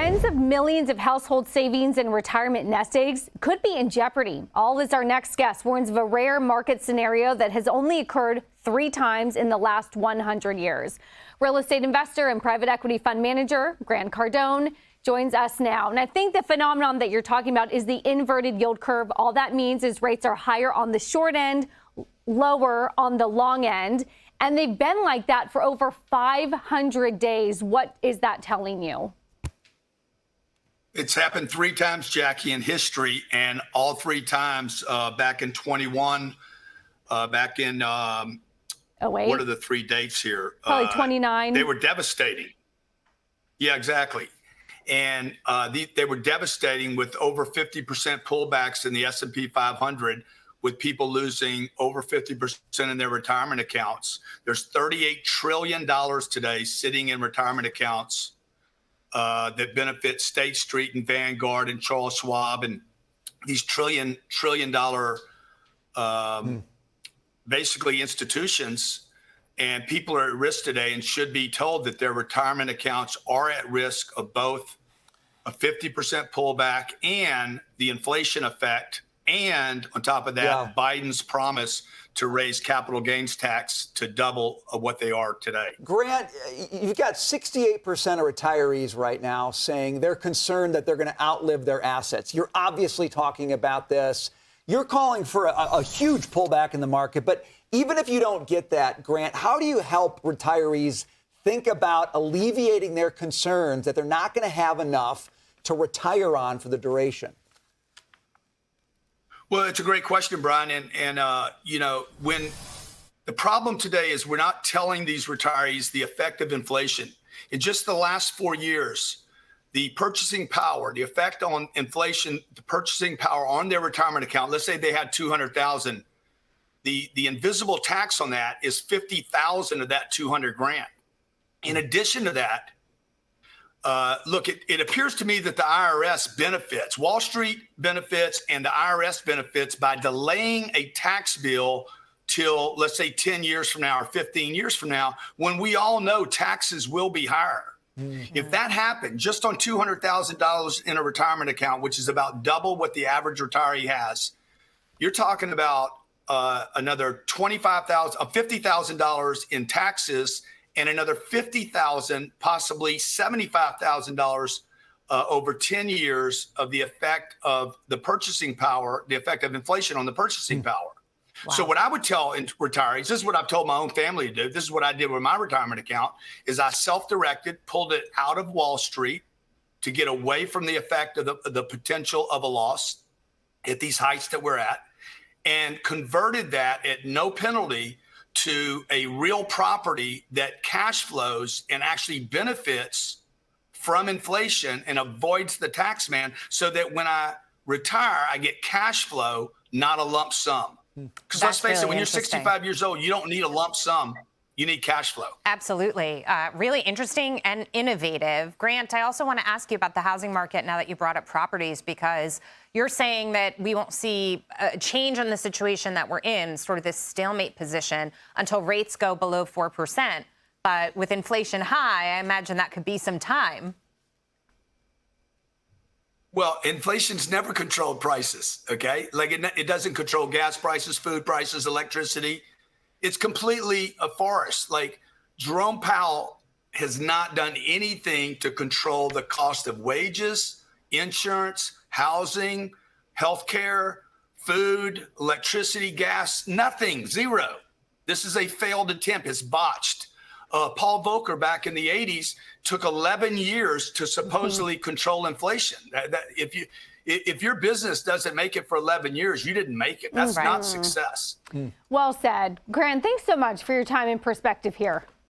Tens of millions of household savings and retirement nest eggs could be in jeopardy. All as our next guest warns of a rare market scenario that has only occurred 3 times in the last 100 years. Real estate investor and private equity fund manager Grant Cardone joins us now. And I think the phenomenon that you're talking about is the inverted yield curve. All that means is rates are higher on the short end, lower on the long end. And they've been like that for over 500 days. What is that telling you? It's happened 3 times, Jackie, in history, and all 3 times back in 21, back in, what are the 3 dates here? Probably 29. They were devastating. Yeah, exactly. And they were devastating with over 50% pullbacks in the S&P 500, with people losing over 50% in their retirement accounts. There's $38 trillion today sitting in retirement accounts that benefit State Street and Vanguard and Charles Schwab and these trillion dollar basically institutions. And people are at risk today and should be told that their retirement accounts are at risk of both a 50% pullback and the inflation effect. And on top of that, Biden's promise to raise capital gains tax to double of what they are today. Grant, you've got 68% of retirees right now saying they're concerned that they're going to outlive their assets. You're obviously talking about this. You're calling for a huge pullback in the market. But even if you don't get that, Grant, how do you help retirees think about alleviating their concerns that they're not going to have enough to retire on for the duration? Well, it's a great question, Brian. And you know, when the problem today is we're not telling these retirees the effect of inflation. In just the last 4 years, the purchasing power, the effect on inflation, the purchasing power on their retirement account, let's say they had $200,000, the invisible tax on that is $50,000 of that $200,000. In addition to that, look, it appears to me that the IRS benefits, Wall Street benefits, and the IRS benefits by delaying a tax bill till, let's say, 10 years from now or 15 years from now, when we all know taxes will be higher. Mm-hmm. If that happened just on $200,000 in a retirement account, which is about double what the average retiree has, you're talking about another $50,000 in taxes, and another $50,000, possibly $75,000 over 10 years of the effect of the purchasing power, the effect of inflation on the purchasing power. Wow. So what I would tell retirees, this is what I've told my own family to do. This is what I did with my retirement account, is I self-directed, pulled it out of Wall Street to get away from the effect of the potential of a loss at these heights that we're at, and converted that at no penalty to a real property that cash flows and actually benefits from inflation and avoids the tax man, so that when I retire, I get cash flow, not a lump sum. Because let's face it, when you're 65 years old, you don't need a lump sum. You need cash flow. Absolutely. Really interesting and innovative. Grant, I also want to ask you about the housing market now that you brought up properties, because you're saying that we won't see a change in the situation that we're in, sort of this stalemate position, until rates go below 4%. But with inflation high, I imagine that could be some time. Well, inflation's never controlled prices, okay? Like it doesn't control gas prices, food prices, electricity. It's completely a farce. Like, Jerome Powell has not done anything to control the cost of wages, insurance, housing, healthcare, food, electricity, gas, nothing, zero. This is a failed attempt. It's botched. Paul Volcker back in the 80s took 11 years to supposedly control inflation. If your business doesn't make it for 11 years, you didn't make it. That's not success. Well said. Grant, thanks so much for your time and perspective here.